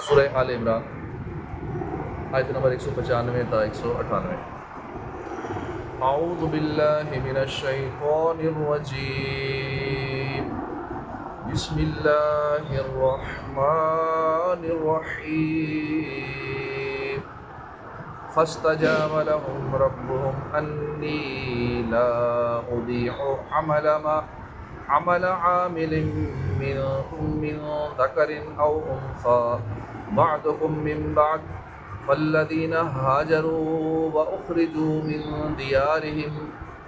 سورہ آل عمران آیت نمبر 195 تا 198۔ اعوذ باللہ من الشیطان الرجیم، بسم اللہ الرحمن الرحیم۔ فاستجاب لهم ربهم انی لا اضیع عمل عامل منکم من ذکر او انثى بعضکم من بعض، فالذین هاجروا وأخرجوا من دیارهم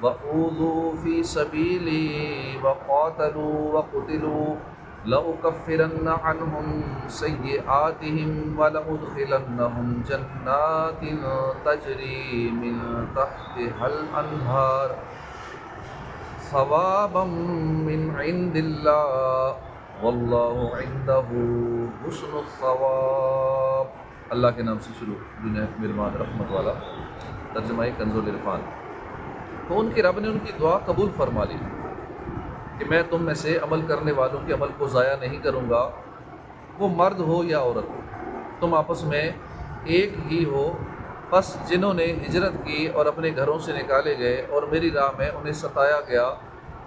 وأوذوا في سبیلی وقاتلوا وقتلوا لأكفرن عنهم سیئاتهم ولأدخلنهم جنات تجری من تحتها الأنہار ثوابا من عند اللہ واللہ عنده حسن الثواب۔ اللہ کے نام سے شروع، جنہیں مہربان رحمت والا۔ ترجمہ کنز العرفان۔ تو ان کے رب نے ان کی دعا قبول فرما لی کہ میں تم میں سے عمل کرنے والوں کے عمل کو ضائع نہیں کروں گا، وہ مرد ہو یا عورت ہو، تم آپس میں ایک ہی ہو۔ پس جنہوں نے ہجرت کی اور اپنے گھروں سے نکالے گئے اور میری راہ میں انہیں ستایا گیا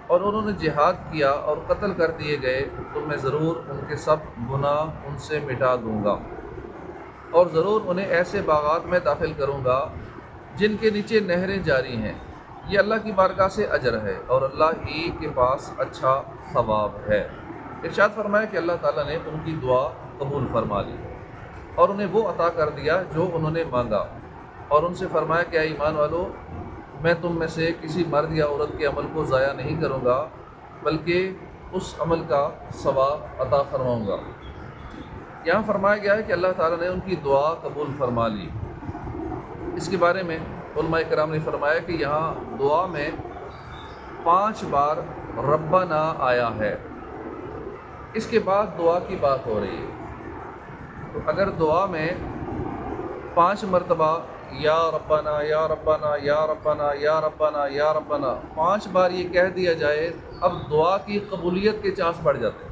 اور انہوں نے جہاد کیا اور قتل کر دیے گئے، تو میں ضرور ان کے سب گناہ ان سے مٹا دوں گا، اور ضرور انہیں ایسے باغات میں داخل کروں گا جن کے نیچے نہریں جاری ہیں۔ یہ اللہ کی بارگاہ سے اجر ہے اور اللہ ہی کے پاس اچھا ثواب ہے۔ ارشاد فرمایا کہ اللہ تعالیٰ نے ان کی دعا قبول فرما لی اور انہیں وہ عطا کر دیا جو انہوں نے مانگا، اور ان سے فرمایا کہ اے ایمان والو، میں تم میں سے کسی مرد یا عورت کے عمل کو ضائع نہیں کروں گا، بلکہ اس عمل کا ثواب عطا فرماؤں گا۔ یہاں فرمایا گیا ہے کہ اللہ تعالیٰ نے ان کی دعا قبول فرما لی۔ اس کے بارے میں علماء کرام نے فرمایا کہ یہاں دعا میں 5 بار ربنا آیا ہے، اس کے بعد دعا کی بات ہو رہی ہے۔ تو اگر دعا میں 5 مرتبہ یا ربنا یا ربنا یا ربنا یا ربنا یا ربنا 5 بار یہ کہہ دیا جائے، اب دعا کی قبولیت کے چانس بڑھ جاتے ہیں۔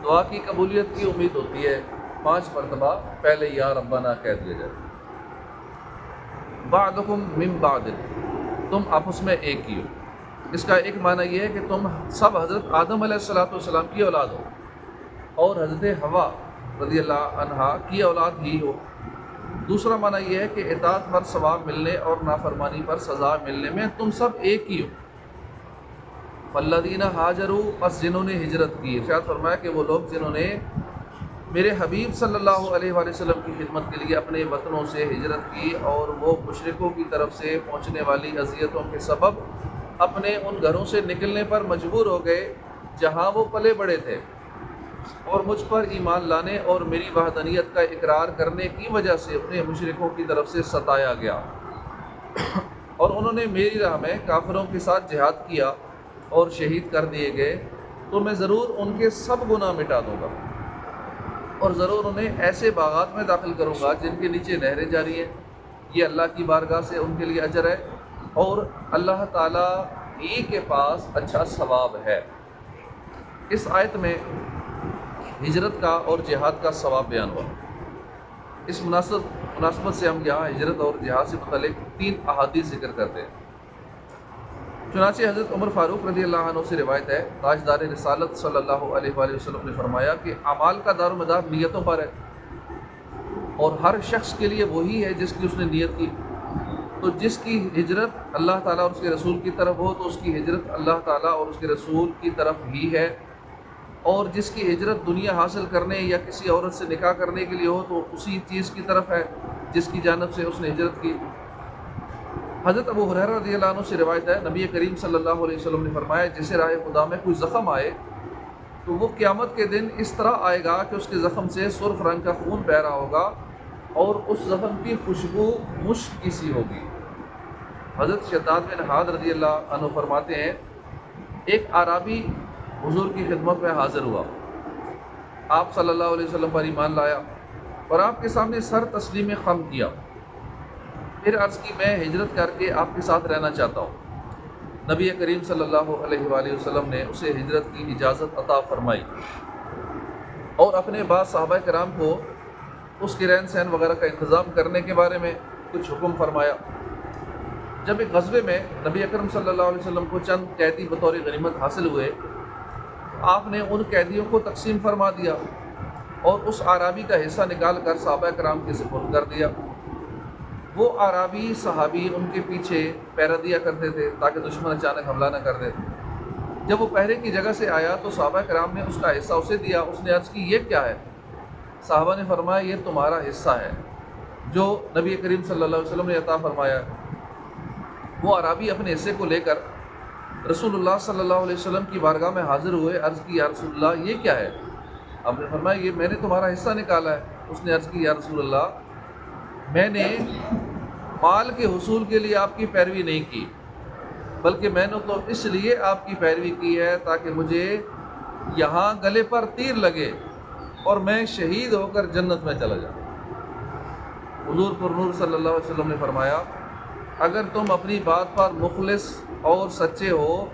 دعا کی قبولیت کی امید ہوتی ہے 5 مرتبہ پہلے یا ربنا کہہ دیا جائے۔ بعضکم من بعض، تم آپس میں ایک ہی ہو۔ اس کا ایک معنی یہ ہے کہ تم سب حضرت آدم علیہ السلام کی اولاد ہو اور حضرت حوا رضی اللہ عنہا کی اولاد ہی ہو۔ دوسرا معنی یہ ہے کہ اطاعت پر ثواب ملنے اور نافرمانی پر سزا ملنے میں تم سب ایک ہی ہو۔ فالذین ہاجروا، پس جنہوں نے ہجرت کی، ارشاد فرمایا کہ وہ لوگ جنہوں نے میرے حبیب صلی اللہ علیہ وآلہ وسلم کی خدمت کے لیے اپنے وطنوں سے ہجرت کی اور وہ مشرکوں کی طرف سے پہنچنے والی اذیتوں کے سبب اپنے ان گھروں سے نکلنے پر مجبور ہو گئے جہاں وہ پلے بڑے تھے، اور مجھ پر ایمان لانے اور میری وحدانیت کا اقرار کرنے کی وجہ سے انہیں مشرکوں کی طرف سے ستایا گیا، اور انہوں نے میری راہ میں کافروں کے ساتھ جہاد کیا اور شہید کر دیے گئے، تو میں ضرور ان کے سب گناہ مٹا دوں گا، اور ضرور انہیں ایسے باغات میں داخل کروں گا جن کے نیچے نہریں جاری ہیں۔ یہ اللہ کی بارگاہ سے ان کے لیے اجر ہے اور اللہ تعالیٰ ہی کے پاس اچھا ثواب ہے۔ اس آیت میں ہجرت کا اور جہاد کا ثواب بیان ہوا۔ اس مناسبت سے ہم یہاں ہجرت اور جہاد سے متعلق 3 احادیث ذکر کرتے ہیں۔ چنانچہ حضرت عمر فاروق رضی اللہ عنہ سے روایت ہے، تاجدار رسالت صلی اللہ علیہ وآلہ وسلم نے فرمایا کہ اعمال کا دار و مدار نیتوں پر ہے، اور ہر شخص کے لیے وہی ہے جس کی اس نے نیت کی۔ تو جس کی ہجرت اللہ تعالیٰ اور اس کے رسول کی طرف ہو تو اس کی ہجرت اللہ تعالیٰ اور اس کے رسول کی طرف ہی ہے، اور جس کی ہجرت دنیا حاصل کرنے یا کسی عورت سے نکاح کرنے کے لیے ہو تو اسی چیز کی طرف ہے جس کی جانب سے اس نے ہجرت کی۔ حضرت ابو ہریرہ رضی اللہ عنہ سے روایت ہے، نبی کریم صلی اللہ علیہ وسلم نے فرمایا، جسے راہ خدا میں کوئی زخم آئے تو وہ قیامت کے دن اس طرح آئے گا کہ اس کے زخم سے سرخ رنگ کا خون بہہ رہا ہوگا اور اس زخم کی خوشبو مشک کی سی ہوگی۔ حضرت شداد بن حاد رضی اللہ عنہ فرماتے ہیں، ایک اعرابی حضور کی خدمت میں حاضر ہوا، آپ صلی اللہ علیہ وسلم پر ایمان لایا اور آپ کے سامنے سر تسلیم خم کیا، پھر عرض کی میں ہجرت کر کے آپ کے ساتھ رہنا چاہتا ہوں۔ نبی کریم صلی اللہ علیہ وآلہ وسلم نے اسے ہجرت کی اجازت عطا فرمائی۔ اور اپنے بعض صحابہ کرام کو اس کے رہن سہن وغیرہ کا انتظام کرنے کے بارے میں کچھ حکم فرمایا۔ جب ایک غزوے میں نبی اکرم صلی اللہ علیہ وسلم کو چند قیدی بطور غنیمت حاصل ہوئے، آپ نے ان قیدیوں کو تقسیم فرما دیا اور اس اعرابی کا حصہ نکال کر صحابہ کرام کے سپرد کر دیا۔ وہ اعرابی صحابی ان کے پیچھے پہرا دیا کرتے تھے تاکہ دشمن اچانک حملہ نہ کر دے۔ جب وہ پہرے کی جگہ سے آیا تو صحابہ کرام نے اس کا حصہ اسے دیا۔ اس نے عرض کی یہ کیا ہے؟ صحابہ نے فرمایا یہ تمہارا حصہ ہے جو نبی کریم صلی اللہ علیہ وسلم نے عطا فرمایا ہے۔ وہ اعرابی اپنے حصے کو لے کر رسول اللہ صلی اللہ علیہ وسلم کی بارگاہ میں حاضر ہوئے۔ عرض کی یا رسول اللہ یہ کیا ہے؟ آپ نے فرمایا یہ میں نے تمہارا حصہ نکالا ہے۔ اس نے عرض کی یا رسول اللہ میں نے مال کے حصول کے لیے آپ کی پیروی نہیں کی، بلکہ میں نے تو اس لیے آپ کی پیروی کی ہے تاکہ مجھے یہاں گلے پر تیر لگے اور میں شہید ہو کر جنت میں چلا جاؤں۔ حضور پر نور صلی اللہ علیہ وسلم نے فرمایا اگر تم اپنی بات پر مخلص اور سچے ہو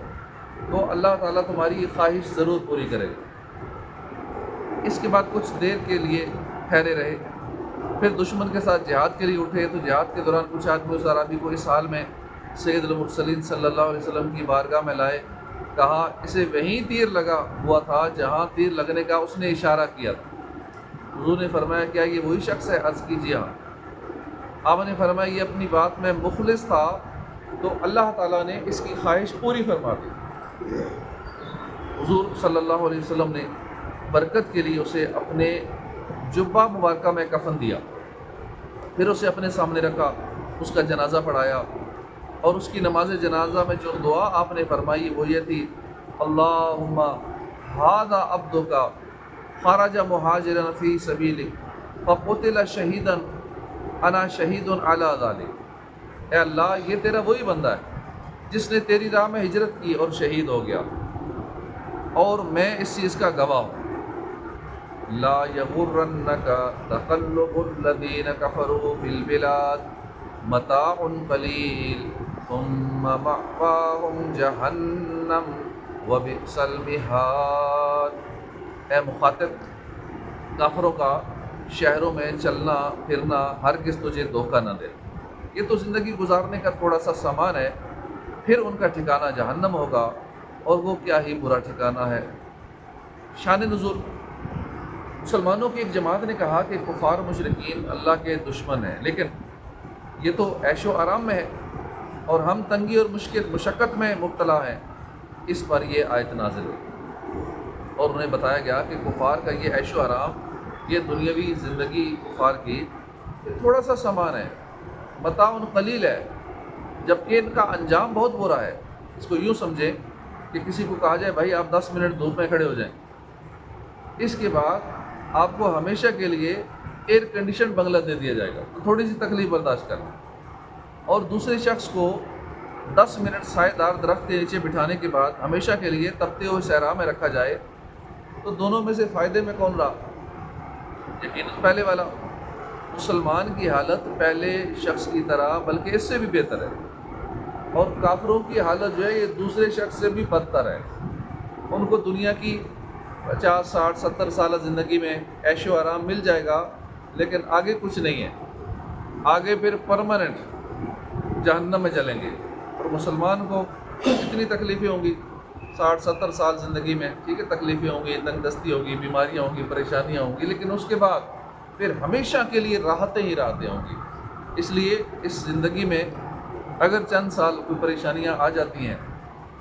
تو اللہ تعالیٰ تمہاری خواہش ضرور پوری کرے گا۔ اس کے بعد کچھ دیر کے لیے ٹھہرے رہے، پھر دشمن کے ساتھ جہاد کے لیے اٹھے تو جہاد کے دوران کچھ آدمی اس عرابی کو اس حال میں سید المرسلین صلی اللہ علیہ وسلم کی بارگاہ میں لائے، کہا اسے وہیں تیر لگا ہوا تھا جہاں تیر لگنے کا اس نے اشارہ کیا تھا۔ حضور نے فرمایا کیا یہ وہی شخص ہے؟ عرض کی جی ہاں۔ آپ نے فرمایا یہ اپنی بات میں مخلص تھا تو اللہ تعالیٰ نے اس کی خواہش پوری فرما دی۔ حضور صلی اللہ علیہ وسلم نے برکت کے لیے اسے اپنے جبہ مبارکہ میں کفن دیا، پھر اسے اپنے سامنے رکھا، اس کا جنازہ پڑھایا اور اس کی نماز جنازہ میں جو دعا آپ نے فرمائی وہ یہ تھی اللہم ھذا عبدک خرج مہاجرا فی سبیلک فقتل شہیدا انا شہید علی ذلک۔ اے اللہ یہ تیرا وہی بندہ ہے جس نے تیری راہ میں ہجرت کی اور شہید ہو گیا، اور میں اس چیز کا گواہ ہوں۔ لا یغرنک تقلب الذین کفروا فی البلاد متاع قلیل ثم مأواہم جہنم وبئس المہاد۔ اے مخاطب، کافروں کا شہروں میں چلنا پھرنا ہرگز تجھے دھوکہ نہ دے، یہ تو زندگی گزارنے کا تھوڑا سا سامان ہے، پھر ان کا ٹھکانہ جہنم ہوگا اور وہ کیا ہی برا ٹھکانہ ہے۔ شان نزول، مسلمانوں کی ایک جماعت نے کہا کہ کفار مشرکین اللہ کے دشمن ہیں، لیکن یہ تو عیش و آرام میں ہے اور ہم تنگی اور مشقت میں مبتلا ہیں۔ اس پر یہ آیت نازل ہوئی اور انہیں بتایا گیا کہ کفار کا یہ عیش و آرام، یہ دنیاوی زندگی کفار کی یہ تھوڑا سا سامان ہے، متاع قلیل ہے، جبکہ ان کا انجام بہت برا ہے۔ اس کو یوں سمجھیں کہ کسی کو کہا جائے بھائی آپ 10 منٹ دھوپ میں کھڑے ہو جائیں، اس کے بعد آپ کو ہمیشہ کے لیے ایئر کنڈیشن بنگلہ دے دیا جائے گا، تو تھوڑی سی تکلیف برداشت کرنا، اور دوسرے شخص کو 10 منٹ سائے دار درخت کے نیچے بٹھانے کے بعد ہمیشہ کے لیے تپتے ہوئے صحرا میں رکھا جائے، تو دونوں میں سے فائدے میں کون رہا؟ یقیناً پہلے والا۔ مسلمان کی حالت پہلے شخص کی طرح بلکہ اس سے بھی بہتر ہے، اور کافروں کی حالت جو ہے یہ دوسرے شخص سے بھی بدتر ہے۔ ان کو دنیا کی 50 60 70 سالہ زندگی میں عیش و آرام مل جائے گا، لیکن آگے کچھ نہیں ہے، آگے پھر پرماننٹ جہنم میں چلیں گے۔ اور مسلمان کو کتنی تکلیفیں ہوں گی 60 70 سال زندگی میں، ٹھیک ہے تکلیفیں ہوں گی، تنگ دستی ہوگی، بیماریاں ہوں گی، پریشانیاں ہوں گی، لیکن اس کے بعد پھر ہمیشہ کے لیے راحتیں ہی راحتیں ہوں گی۔ اس لیے اس زندگی میں اگر چند سال کوئی پریشانیاں آ جاتی ہیں،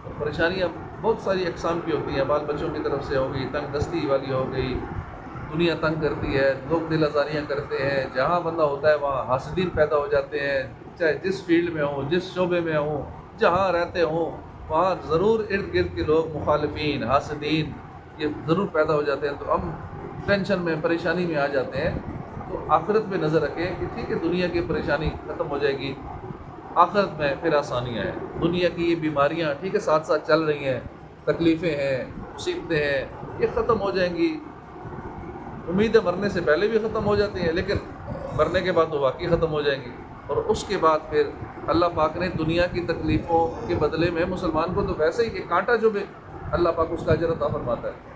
اور پریشانیاں بہت ساری اقسام کی ہوتی ہیں، بال بچوں کی طرف سے ہو گئی، تنگ دستی والی ہو گئی، دنیا تنگ کرتی ہے، لوگ دل آزاریاں کرتے ہیں، جہاں بندہ ہوتا ہے وہاں حاسدین پیدا ہو جاتے ہیں، چاہے جس فیلڈ میں ہوں، جس شعبے میں ہوں، جہاں رہتے ہوں، وہاں ضرور ارد گرد کے لوگ مخالفین حاسدین یہ ضرور پیدا ہو جاتے ہیں، تو ہم ٹینشن میں پریشانی میں آ جاتے ہیں۔ تو آخرت پہ نظر رکھیں کہ ٹھیک ہے دنیا کی پریشانی ختم ہو جائے گی، آخرت میں پھر آسانیاں ہیں۔ دنیا کی یہ بیماریاں ٹھیک ہے ساتھ ساتھ چل رہی ہیں، تکلیفیں ہیں، مصیبتیں ہیں، یہ ختم ہو جائیں گی۔ امید ہے مرنے سے پہلے بھی ختم ہو جاتی ہیں، لیکن مرنے کے بعد تو واقعی ختم ہو جائیں گی، اور اس کے بعد پھر اللہ پاک نے دنیا کی تکلیفوں کے بدلے میں مسلمان کو تو ویسے ہی ایک کانٹا جو بھی اللہ پاک اس کا اجر عطا فرماتا ہے۔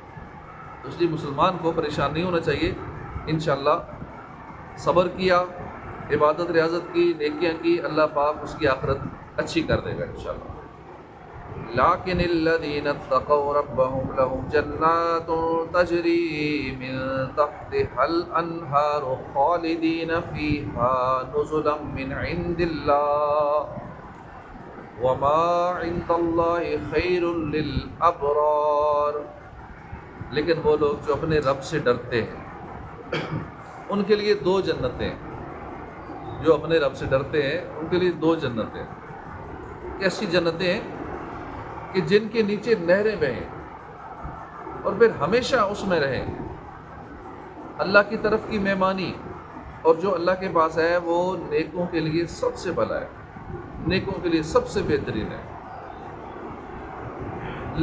تو اس لیے مسلمان کو پریشان نہیں ہونا چاہیے، انشاءاللہ صبر کیا، عبادت ریاضت کی، نیکیاں کی، اللہ پاک اس کی آخرت اچھی کر دے گا انشاءاللہ۔ لیکن الذین اتقوا ربهم لهم جنات تجری من تحتها الانہار خالدین فیہا نزلا من عند اللہ وما عند اللہ خیر للابرار۔ لیکن وہ لوگ جو اپنے رب سے ڈرتے ہیں ان کے لیے دو جنتیں، جو اپنے رب سے ڈرتے ہیں ان کے لیے دو جنتیں، ایسی جنتیں ہیں کہ جن کے نیچے نہریں بہیں اور پھر ہمیشہ اس میں رہیں، اللہ کی طرف کی مہمانی، اور جو اللہ کے پاس ہے وہ نیکوں کے لیے سب سے بھلا ہے، نیکوں کے لیے سب سے بہترین ہے۔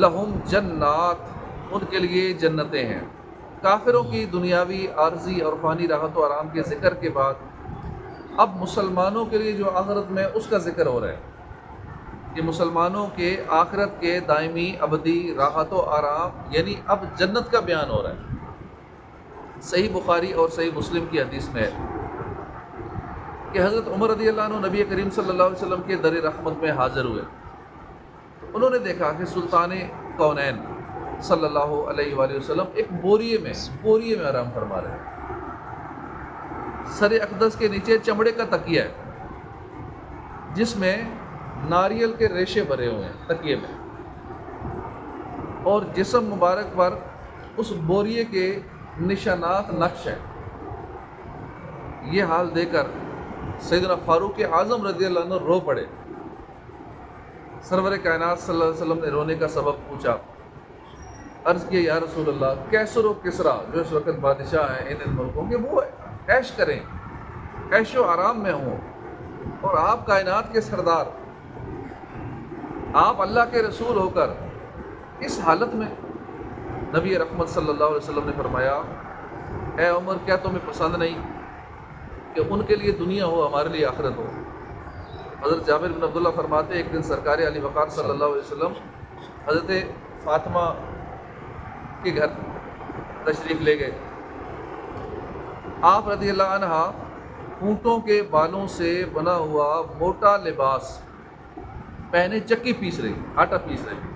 لہم جنات، ان کے لیے جنتیں ہیں۔ کافروں کی دنیاوی عارضی اور فانی راحت و آرام کے ذکر کے بعد اب مسلمانوں کے لیے جو آخرت میں اس کا ذکر ہو رہا ہے کہ مسلمانوں کے آخرت کے دائمی ابدی راحت و آرام، یعنی اب جنت کا بیان ہو رہا ہے۔ صحیح بخاری اور صحیح مسلم کی حدیث میں ہے کہ حضرت عمر رضی اللہ عنہ نبی کریم صلی اللہ علیہ وسلم کے در رحمت میں حاضر ہوئے۔ انہوں نے دیکھا کہ سلطان کونین صلی اللہ علیہ وآلہ وسلم ایک بوریے میں آرام فرما رہے ہیں۔ سر اقدس کے نیچے چمڑے کا تکیہ ہے جس میں ناریل کے ریشے بھرے ہوئے ہیں تکیے میں، اور جسم مبارک پر اس بوریے کے نشانات نقش ہیں۔ یہ حال دیکھ کر سیدنا فاروق اعظم رضی اللہ عنہ رو پڑے۔ سرور کائنات صلی اللہ علیہ وسلم نے رونے کا سبب پوچھا، عرض کیا یا رسول اللہ، کیسر و کسرا جو اس وقت بادشاہ ہیں ان ملکوں کے، وہ عیش کریں، عیش و آرام میں ہوں، اور آپ کائنات کے سردار، آپ اللہ کے رسول ہو کر اس حالت میں؟ نبی رحمت صلی اللہ علیہ وسلم نے فرمایا، اے عمر، کیا تمہیں پسند نہیں کہ ان کے لیے دنیا ہو ہمارے لیے آخرت ہو؟ حضرت جابر بن عبداللہ فرماتے ہیں ایک دن سرکار علی وقار صلی اللہ علیہ وسلم حضرت فاطمہ کے گھر تشریف لے گئے۔ آپ رضی اللہ عنہ اونٹوں کے بالوں سے بنا ہوا موٹا لباس پہنے چکی پیس رہی، آٹا پیس رہی۔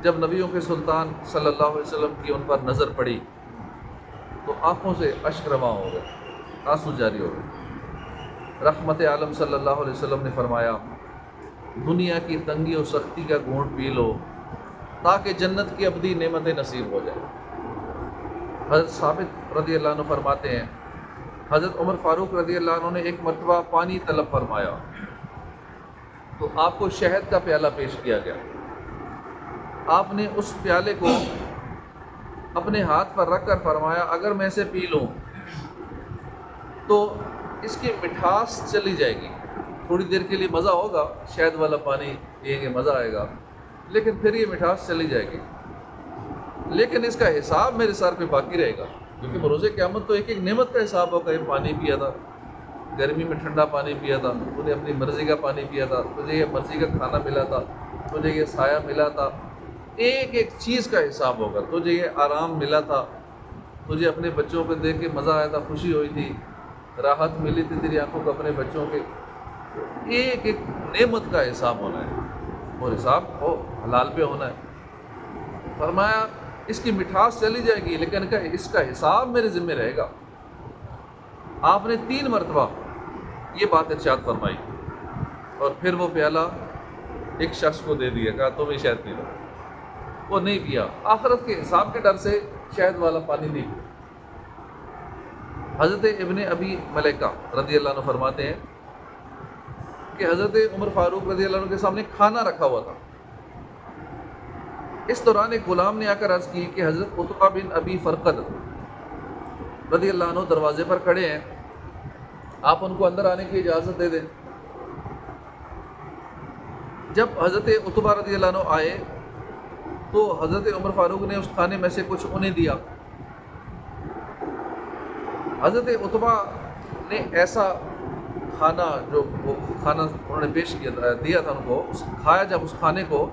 جب نبیوں کے سلطان صلی اللہ علیہ وسلم کی ان پر نظر پڑی تو آنکھوں سے اشک رواں ہو گئے، آنسو جاری ہو گئے۔ رحمت عالم صلی اللہ علیہ وسلم نے فرمایا، دنیا کی تنگی اور سختی کا گھونٹ پی لو تاکہ جنت کی ابدی نعمتیں نصیب ہو جائیں۔ حضرت ثابت رضی اللہ عنہ فرماتے ہیں، حضرت عمر فاروق رضی اللہ عنہ نے ایک مرتبہ پانی طلب فرمایا تو آپ کو شہد کا پیالہ پیش کیا گیا۔ آپ نے اس پیالے کو اپنے ہاتھ پر رکھ کر فرمایا، اگر میں اسے پی لوں تو اس کی مٹھاس چلی جائے گی، تھوڑی دیر کے لیے مزہ ہوگا، شہد والا پانی پیئیں گے مزہ آئے گا، لیکن پھر یہ مٹھاس چلی جائے گی، لیکن اس کا حساب میرے سر پہ باقی رہے گا، کیونکہ بروز قیامت تو ایک ایک نعمت کا حساب ہوگا۔ یہ پانی پیا تھا، گرمی میں ٹھنڈا پانی پیا تھا، تجھے اپنی مرضی کا پانی پیا تھا، تجھے یہ مرضی کا کھانا ملا تھا، تجھے یہ سایہ ملا تھا، ایک ایک چیز کا حساب ہوگا۔ تجھے یہ آرام ملا تھا، تجھے اپنے بچوں کو دیکھ کے مزہ آیا تھا، خوشی ہوئی تھی، راحت ملی تھی تیری آنکھوں کو اپنے بچوں کے، ایک ایک نعمت کا حساب ہونا ہے، اور حساب ہو حلال پہ ہونا ہے۔ فرمایا اس کی مٹھاس چلی جائے گی لیکن اس کا حساب میرے ذمہ رہے گا۔ آپ نے 3 مرتبہ یہ بات ارشاد فرمائی اور پھر وہ پیالہ ایک شخص کو دے دیا، کہا تم ہی شہد پی لو۔ وہ نہیں پیا، آخرت کے حساب کے ڈر سے شہد والا پانی نہیں پیا۔ حضرت ابن ابی ملیکہ رضی اللہ عنہ فرماتے ہیں کہ حضرت عمر فاروق رضی اللہ عنہ کے سامنے کھانا رکھا ہوا تھا۔ اس دوران ایک غلام نے آ کر عرض کی کہ حضرت عتبہ بن ابی فرقد رضی اللہ عنہ دروازے پر کھڑے ہیں، آپ ان کو اندر آنے کی اجازت دے دیں۔ جب حضرت عتبہ رضی اللہ عنہ آئے تو حضرت عمر فاروق نے اس کھانے میں سے کچھ انہیں دیا۔ حضرت عتبہ نے ایسا کھانا، جو وہ کھانا انہوں نے پیش دیا تھا ان کو، کھایا جب اس کھانے کو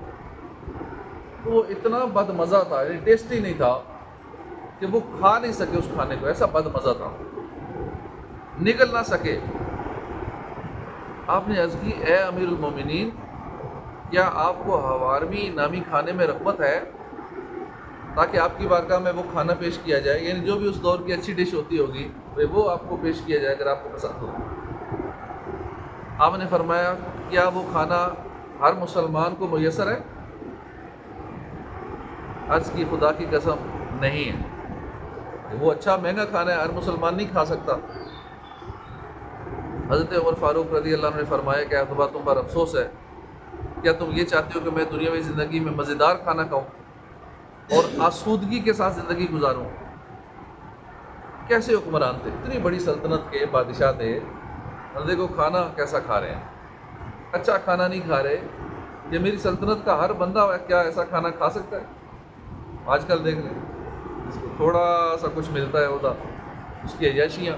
تو وہ اتنا بد مزہ تھا، یعنی ٹیسٹی نہیں تھا کہ وہ کھا نہیں سکے اس کھانے کو، ایسا بد مزہ تھا، نگل نہ سکے۔ آپ نے عرض کی اے امیر المومنین، کیا آپ کو حوارمی نامی کھانے میں رغبت ہے تاکہ آپ کی بارگاہ میں وہ کھانا پیش کیا جائے، یعنی جو بھی اس دور کی اچھی ڈش ہوتی ہوگی وہ آپ کو پیش کیا جائے اگر آپ کو پسند ہو۔ آپ نے فرمایا کیا وہ کھانا ہر مسلمان کو میسر ہے؟ عرض کی خدا کی قسم نہیں ہے، وہ اچھا مہنگا کھانا ہے، ہر مسلمان نہیں کھا سکتا۔ حضرت عمر فاروق رضی اللہ عنہ نے فرمایا کہ اتبا تم پر افسوس ہے، کیا تم یہ چاہتے ہو کہ میں دنیاوی زندگی میں مزیدار کھانا کھاؤں اور آسودگی کے ساتھ زندگی گزاروں؟ کیسے حکمران تھے، اتنی بڑی سلطنت کے بادشاہ تھے، اور دیکھو کھانا کیسا کھا رہے ہیں، اچھا کھانا نہیں کھا رہے۔ کہ میری سلطنت کا ہر بندہ کیا ایسا کھانا کھا سکتا ہے؟ آج کل دیکھ لیں، جس کو تھوڑا سا کچھ ملتا ہے ہوتا اس کی عیاشیاں،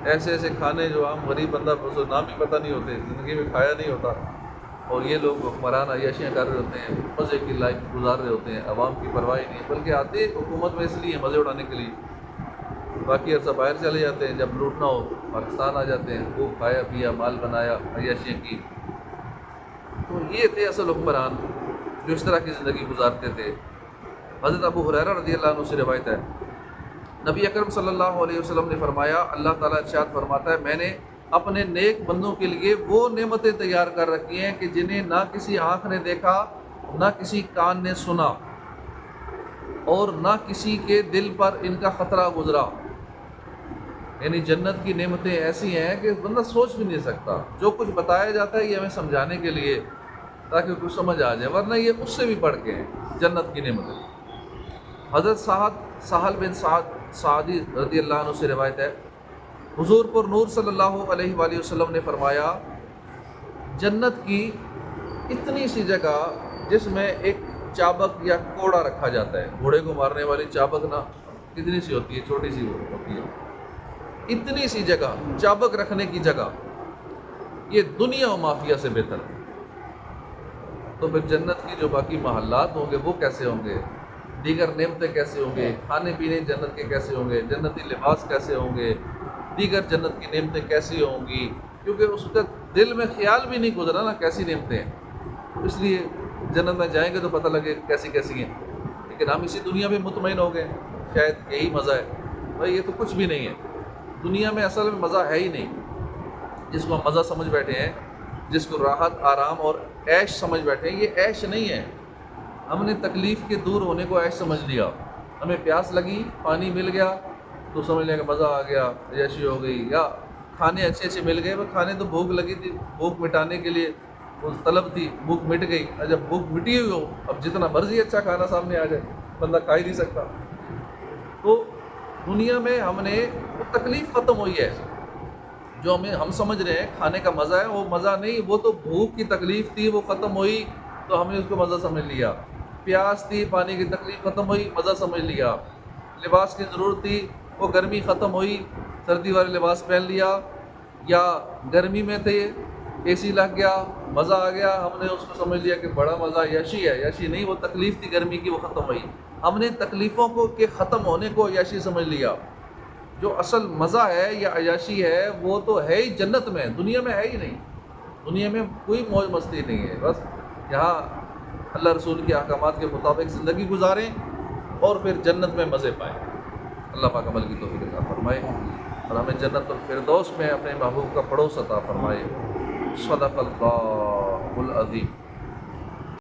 ایسے ایسے کھانے جو عام غریب بندہ کو نام ہی پتہ نہیں ہوتے، زندگی میں کھایا نہیں ہوتا، اور یہ لوگ حکمران عیاشیاں کر رہے ہوتے ہیں، مزے کی لائف گزار رہے ہوتے ہیں، عوام کی پرواہ نہیں، بلکہ آتے حکومت میں اس لیے مزے اڑانے کے لیے، باقی عرصہ باہر چلے جاتے ہیں، جب لوٹنا ہو پاکستان آ جاتے ہیں، وہ کھایا پیا مال بنایا عیاشیاں کی۔ تو یہ تھے اصل حکمران جو اس طرح کی زندگی گزارتے تھے۔ حضرت ابو ہریرہ رضی اللہ عنہ سے روایت ہے، نبی اکرم صلی اللہ علیہ وسلم نے فرمایا، اللہ تعالیٰ ارشاد فرماتا ہے میں نے اپنے نیک بندوں کے لیے وہ نعمتیں تیار کر رکھی ہیں کہ جنہیں نہ کسی آنکھ نے دیکھا، نہ کسی کان نے سنا، اور نہ کسی کے دل پر ان کا خطرہ گزرا۔ یعنی جنت کی نعمتیں ایسی ہیں کہ بندہ سوچ بھی نہیں سکتا، جو کچھ بتایا جاتا ہے یہ ہمیں سمجھانے کے لیے تاکہ کچھ سمجھ آ جائے، ورنہ یہ اس سے بھی بڑھ کے ہیں جنت کی نعمتیں۔ حضرت سہل بن سعدی رضی اللہ عنہ سے روایت ہے، حضور پر نور صلی اللہ علیہ وآلہ وسلم نے فرمایا، جنت کی اتنی سی جگہ جس میں ایک چابک یا کوڑا رکھا جاتا ہے، گھوڑے کو مارنے والی چابک نا کتنی سی ہوتی ہے، چھوٹی سی ہوتی ہے، اتنی سی جگہ چابک رکھنے کی جگہ، یہ دنیا و مافیہ سے بہتر ہے۔ تو پھر جنت کی جو باقی محلات ہوں گے وہ کیسے ہوں گے، دیگر نعمتیں کیسے ہوں گے، کھانے پینے جنت کے کیسے ہوں گے، جنتی لباس کیسے ہوں گے، دیگر جنت کی نعمتیں کیسی ہوں گی، کیونکہ اس کا دل میں خیال بھی نہیں گزرا نا کیسی نعمتیں ہیں، اس لیے جنت میں جائیں گے تو پتہ لگے کیسی کیسی ہیں۔ لیکن ہم اسی دنیا میں مطمئن ہو گئے، شاید یہی مزہ ہے، بھائی یہ تو کچھ بھی نہیں ہے، دنیا میں اصل میں مزہ ہے ہی نہیں۔ جس کو ہم مزہ سمجھ بیٹھے ہیں، جس کو راحت آرام اور عیش سمجھ بیٹھے ہیں، یہ عیش نہیں ہے۔ ہم نے تکلیف کے دور ہونے کو عیش سمجھ لیا، ہمیں پیاس لگی پانی مل گیا تو سمجھ لیں کہ مزہ آ گیا، عیاشی ہو گئی، یا کھانے اچھے اچھے مل گئے، وہ کھانے تو بھوک لگی تھی، بھوک مٹانے کے لیے وہ طلب تھی، بھوک مٹ گئی، اور جب بھوک مٹی ہوئی ہو اب جتنا مرضی اچھا کھانا سامنے آ جائے بندہ کھا ہی نہیں سکتا۔ تو دنیا میں ہم نے وہ تکلیف ختم ہوئی ہے، جو ہم سمجھ رہے ہیں کھانے کا مزہ ہے، وہ مزہ نہیں، وہ تو بھوک کی تکلیف تھی، وہ ختم ہوئی تو ہم نے اس کو مزہ سمجھ لیا۔ پیاس تھی، پانی کی تکلیف ختم ہوئی، مزہ سمجھ لیا۔ لباس کی ضرورت تھی، وہ گرمی ختم ہوئی، سردی والے لباس پہن لیا، یا گرمی میں تھے اے سی لگ گیا مزہ آ گیا، ہم نے اس کو سمجھ لیا کہ بڑا مزہ عیاشی ہے۔ عیاشی نہیں، وہ تکلیف تھی گرمی کی، وہ ختم ہوئی۔ ہم نے تکلیفوں کو کے ختم ہونے کو عیاشی سمجھ لیا۔ جو اصل مزہ ہے یا عیاشی ہے وہ تو ہے ہی جنت میں، دنیا میں ہے ہی نہیں۔ دنیا میں کوئی موج مستی نہیں ہے، بس یہاں اللہ رسول کے احکامات کے مطابق زندگی گزاریں اور پھر جنت میں مزے پائیں۔ اللہ پاک عمل کی توفیق عطا فرمائے اور ہمیں جنت الفردوس میں اپنے محبوب کا پڑوس عطا فرمائے۔ صدق اللہ العظیم۔